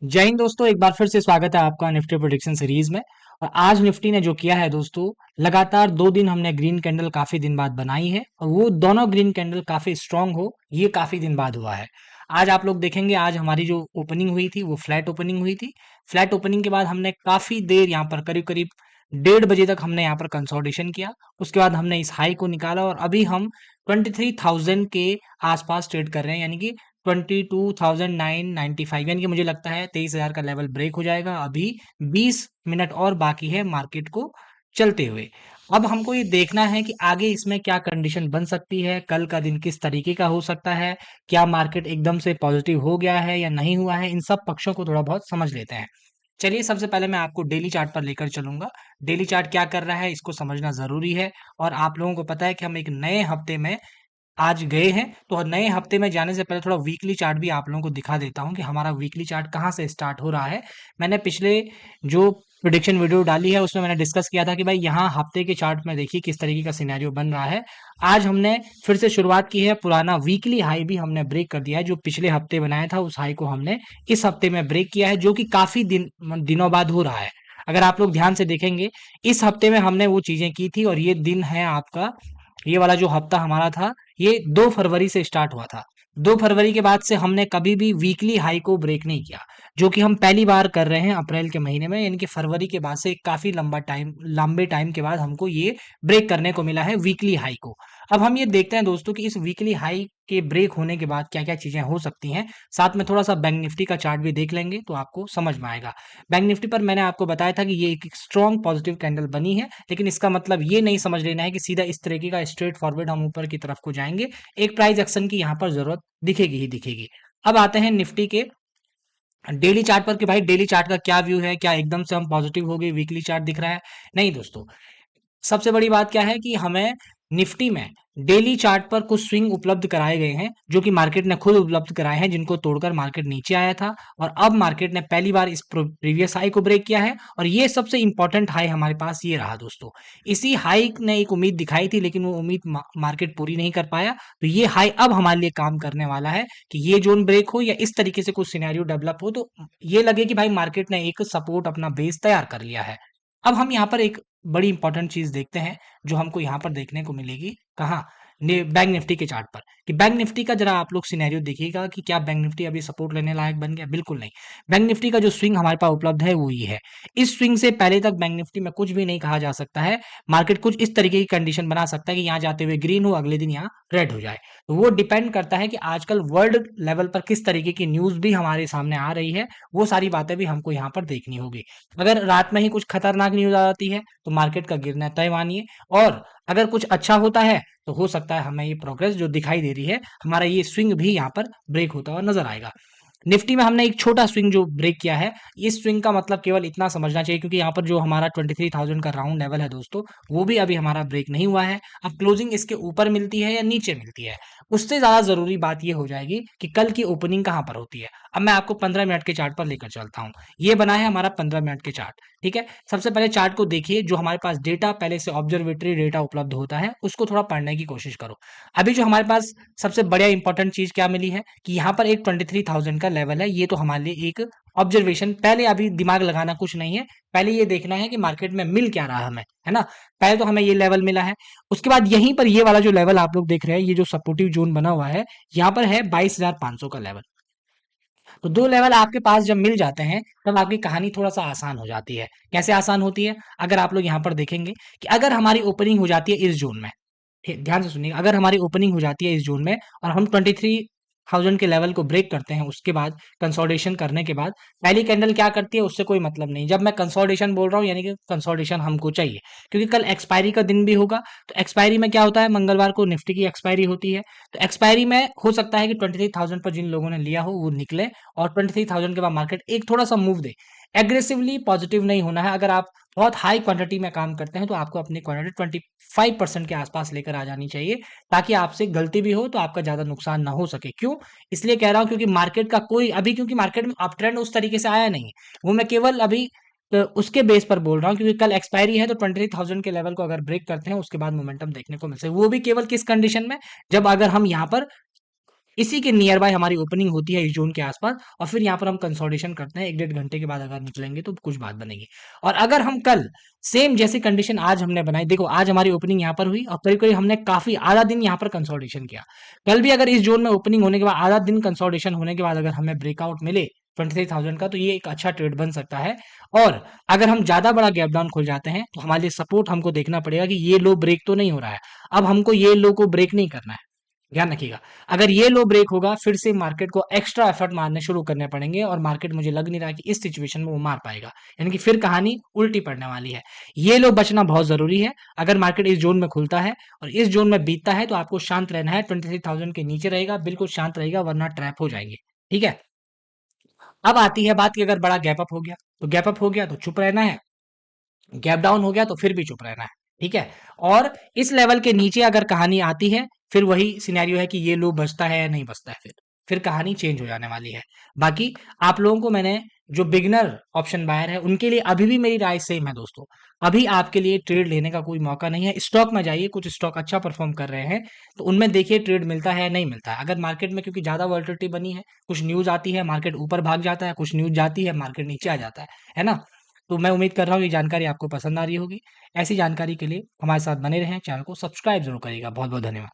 जय हिंद दोस्तों, एक बार फिर से स्वागत है आपका निफ्टी प्रेडिक्शन सीरीज में। और आज निफ्टी ने जो किया है दोस्तों, लगातार 2 दिन हमने ग्रीन कैंडल काफी दिन बाद बनाई है और वो दोनों ग्रीन कैंडल काफी स्ट्रांग हो, ये काफी दिन बाद हुआ है। आज आप लोग देखेंगे, आज हमारी जो ओपनिंग हुई थी वो फ्लैट ओपनिंग हुई थी। फ्लैट ओपनिंग के बाद हमने काफी देर यहाँ पर करीब करीब 1:30 बजे तक हमने यहाँ पर कंसोलिडेशन किया। उसके बाद हमने इस हाई को निकाला और अभी हम 23,000 के आसपास ट्रेड कर रहे हैं, यानी कि 22,995, यानी कि मुझे लगता है 23,000 का लेवल ब्रेक हो जाएगा। अभी 20 मिनट और बाकी है मार्केट को चलते हुए। अब हमको ये देखना है कि आगे इसमें क्या कंडीशन बन सकती है, कल का दिन किस तरीके का हो सकता है, क्या मार्केट एकदम से पॉजिटिव हो गया है या नहीं हुआ है, इन सब पक्षों को थोड़ा बहुत समझ लेते हैं। चलिए, सबसे पहले मैं आपको डेली चार्ट पर लेकर चलूंगा। डेली चार्ट क्या कर रहा है इसको समझना जरूरी है। और आप लोगों को पता है कि हम एक नए हफ्ते में आज गए हैं, तो नए हफ्ते में जाने से पहले थोड़ा वीकली चार्ट भी आप लोगों को दिखा देता हूं कि हमारा वीकली चार्ट कहां से स्टार्ट हो रहा है। मैंने पिछले जो प्रिडिक्शन वीडियो डाली है उसमें मैंने डिस्कस किया था कि भाई यहाँ हफ्ते के चार्ट में देखिए किस तरीके का सिनेरियो बन रहा है। आज हमने फिर से शुरुआत की है, पुराना वीकली हाई भी हमने ब्रेक कर दिया है। जो पिछले हफ्ते बनाया था उस हाई को हमने इस हफ्ते में ब्रेक किया है, जो कि काफी दिनों बाद हो रहा है। अगर आप लोग ध्यान से देखेंगे, इस हफ्ते में हमने वो चीजें की थी और ये दिन है आपका, ये वाला जो हफ्ता हमारा था, ये 2 फरवरी से स्टार्ट हुआ था। 2 फरवरी के बाद से हमने कभी भी वीकली हाई को ब्रेक नहीं किया, जो कि हम पहली बार कर रहे हैं अप्रैल के महीने में, यानी कि फरवरी के बाद से काफी लंबे टाइम के बाद हमको ये ब्रेक करने को मिला है वीकली हाई को। अब हम ये देखते हैं दोस्तों कि इस वीकली हाई के ब्रेक होने के बाद क्या क्या चीजें हो सकती हैं। साथ में थोड़ा सा बैंक निफ्टी का चार्ट भी देख लेंगे तो आपको समझ में आएगा। बैंक निफ्टी पर मैंने आपको बताया था कि ये एक स्ट्रॉन्ग पॉजिटिव कैंडल बनी है, लेकिन इसका मतलब ये नहीं समझ लेना है कि सीधा इस तरीके का स्ट्रेट फॉरवर्ड हम ऊपर की तरफ को जाएंगे। एक प्राइस एक्शन की यहाँ पर जरूरत दिखेगी ही दिखेगी। अब आते हैं निफ्टी के डेली चार्ट पर कि भाई डेली चार्ट का क्या व्यू है, क्या एकदम से हम पॉजिटिव हो गए, वीकली चार्ट दिख रहा है? नहीं दोस्तों, सबसे बड़ी बात क्या है कि हमें निफ्टी में डेली चार्ट पर कुछ स्विंग उपलब्ध कराए गए हैं, जो कि मार्केट ने खुद उपलब्ध कराए हैं, जिनको तोड़कर मार्केट नीचे आया था। और अब मार्केट ने पहली बार इस प्रीवियस हाई को ब्रेक किया है और ये सबसे इंपॉर्टेंट हाई हमारे पास ये रहा दोस्तों। इसी हाई ने एक उम्मीद दिखाई थी, लेकिन वो उम्मीद मार्केट पूरी नहीं कर पाया। तो ये हाई अब हमारे लिए काम करने वाला है कि ये जोन ब्रेक हो या इस तरीके से कुछ सिनेरियो डेवलप हो तो ये लगे कि भाई मार्केट ने एक सपोर्ट अपना बेस तैयार कर लिया है। अब हम यहाँ पर एक बड़ी इंपॉर्टेंट चीज देखते हैं, जो हमको यहाँ पर देखने को मिलेगी कहाँ, बैंक निफ्टी के चार्ट पर। कि बैंक निफ्टी का जरा आप लोग सिनेरियो देखिएगा कि क्या बैंक निफ्टी अभी सपोर्ट लेने लायक बन गया? बिल्कुल नहीं। बैंक निफ्टी का जो स्विंग हमारे पास उपलब्ध है वो ये है। इस स्विंग से पहले तक बैंक निफ्टी में कुछ भी नहीं कहा जा सकता है। मार्केट कुछ इस तरीके की कंडीशन बना सकता है कि यहाँ जाते हुए ग्रीन हो, अगले दिन यहाँ रेड हो जाए। तो वो डिपेंड करता है कि आजकल वर्ल्ड लेवल पर किस तरीके की न्यूज भी हमारे सामने आ रही है, वो सारी बातें भी हमको यहाँ पर देखनी होगी। अगर रात में ही कुछ खतरनाक न्यूज आ जाती है तो मार्केट का गिरना तय मानिए। और अगर कुछ अच्छा होता है तो हो सकता है हमें ये प्रोग्रेस जो दिखाई दे रही है, हमारा ये स्विंग भी यहाँ पर ब्रेक होता हुआ नजर आएगा। निफ्टी में हमने एक छोटा स्विंग जो ब्रेक किया है, इस स्विंग का मतलब केवल इतना समझना चाहिए, क्योंकि यहाँ पर जो हमारा 23,000 का राउंड लेवल है दोस्तों, वो भी अभी हमारा ब्रेक नहीं हुआ है। अब क्लोजिंग इसके ऊपर मिलती है या नीचे मिलती है, उससे ज्यादा जरूरी बात ये हो जाएगी कि कल की ओपनिंग कहाँ पर होती है। अब मैं आपको 15 मिनट के चार्ट पर लेकर चलता हूँ। ये बना है हमारा 15 मिनट के चार्ट, ठीक है। सबसे पहले चार्ट को देखिए, जो हमारे पास डेटा पहले से ऑब्जर्वेटरी डेटा उपलब्ध होता है उसको थोड़ा पढ़ने की कोशिश करो। अभी जो हमारे पास सबसे बढ़िया इंपॉर्टेंट चीज क्या मिली है कि यहाँ पर एक 23,000 का लेवल है। ये तो हमारे लिए एक ऑब्जर्वेशन, पहले अभी दिमाग लगाना कुछ नहीं है, पहले ये देखना है कि मार्केट में मिल क्या रहा है हमें, है ना। पहले तो हमें ये लेवल मिला है। उसके बाद यहीं पर ये वाला जो लेवल आप लोग देख रहे हैं, ये जो सपोर्टिव जोन बना हुआ है, यहाँ पर है 22,500 का लेवल। तो दो लेवल आपके पास जब मिल जाते हैं तब आपकी कहानी थोड़ा सा आसान हो जाती है। कैसे आसान होती है? अगर आप लोग यहाँ पर देखेंगे कि अगर हमारी ओपनिंग हो जाती है इस जोन में, ध्यान से सुनिए, अगर हमारी ओपनिंग हो जाती है इस जोन में और हम 23,000 के लेवल को ब्रेक करते हैं, उसके बाद कंसोलिडेशन करने के बाद पहली कैंडल क्या करती है उससे कोई मतलब नहीं। जब मैं कंसोलिडेशन बोल रहा हूँ, यानी कि कंसोलिडेशन हमको चाहिए, क्योंकि कल एक्सपायरी का दिन भी होगा। तो एक्सपायरी में क्या होता है, मंगलवार को निफ्टी की एक्सपायरी होती है। तो एक्सपायरी में हो सकता है कि 23,000 पर जिन लोगों ने लिया हो वो निकले और 23,000 के बाद मार्केट एक थोड़ा सा मूव दे। एग्रेसिवली पॉजिटिव नहीं होना है। अगर आप बहुत हाई क्वांटिटी में काम करते हैं तो आपको अपनी क्वांटिटी 25% के आसपास लेकर आ जानी चाहिए, ताकि आपसे गलती भी हो तो आपका ज्यादा नुकसान ना हो सके। क्यों? इसलिए कह रहा हूं क्योंकि मार्केट का कोई अभी, क्योंकि मार्केट में अप ट्रेंड उस तरीके से आया नहीं है। वो मैं केवल अभी उसके बेस पर बोल रहा हूँ, क्योंकि कल एक्सपायरी है तो 23,000 के लेवल को अगर ब्रेक करते हैं उसके बाद मोमेंटम देखने को मिल सकता है। वो भी केवल किस कंडीशन में, जब अगर हम यहाँ पर इसी के नियर बाय हमारी ओपनिंग होती है इस जोन के आसपास, और फिर यहाँ पर हम कंसोलिडेशन करते हैं। 1 डेढ़ घंटे के बाद अगर निकलेंगे तो कुछ बात बनेगी। और अगर हम कल सेम जैसी कंडीशन आज हमने बनाई, देखो आज हमारी ओपनिंग यहाँ पर हुई और करीब करीब हमने काफी आधा दिन यहाँ पर कंसोलिडेशन किया। कल भी अगर इस जोन में ओपनिंग होने के बाद आधा दिन कंसोलिडेशन होने के बाद अगर हमें ब्रेकआउट मिले 23,000 का, तो ये एक अच्छा ट्रेड बन सकता है। और अगर हम ज्यादा बड़ा गैप डाउन खुल जाते हैं तो हमारे लिए सपोर्ट हमको देखना पड़ेगा कि ये लो ब्रेक तो नहीं हो रहा है। अब हमको ये लो को ब्रेक नहीं करना है, ध्यान रखिएगा। अगर ये लो ब्रेक होगा फिर से मार्केट को एक्स्ट्रा एफर्ट मारने शुरू करने पड़ेंगे, और मार्केट मुझे लग नहीं रहा कि इस सिचुएशन में वो मार पाएगा, यानी कि फिर कहानी उल्टी पड़ने वाली है। ये लो बचना बहुत जरूरी है। अगर मार्केट इस जोन में खुलता है और इस जोन में बीतता है तो आपको शांत रहना है। 23,000 के नीचे रहेगा, बिल्कुल शांत रहेगा, वरना ट्रैप हो जाएंगे। ठीक है। अब आती है बात कि अगर बड़ा गैप अप हो गया तो गैप अप हो गया तो चुप रहना है, गैप डाउन हो गया तो फिर भी चुप रहना है। ठीक है। और इस लेवल के नीचे अगर कहानी आती है, फिर वही सिनेरियो है कि ये लो बचता है या नहीं बचता है, फिर कहानी चेंज हो जाने वाली है। बाकी आप लोगों को मैंने, जो बिगनर ऑप्शन बायर है उनके लिए अभी भी मेरी राय सेम है दोस्तों। अभी आपके लिए ट्रेड लेने का कोई मौका नहीं है। स्टॉक में जाइए, कुछ स्टॉक अच्छा परफॉर्म कर रहे हैं तो उनमें देखिए ट्रेड मिलता है नहीं मिलता है। अगर मार्केट में क्योंकि ज्यादा वॉलिटिलिटी बनी है, कुछ न्यूज आती है मार्केट ऊपर भाग जाता है, कुछ न्यूज जाती है मार्केट नीचे आ जाता है ना। तो मैं उम्मीद कर रहा हूँ ये जानकारी आपको पसंद आ रही होगी। ऐसी जानकारी के लिए हमारे साथ बने रहें, चैनल को सब्सक्राइब जरूर करिएगा। बहुत बहुत धन्यवाद।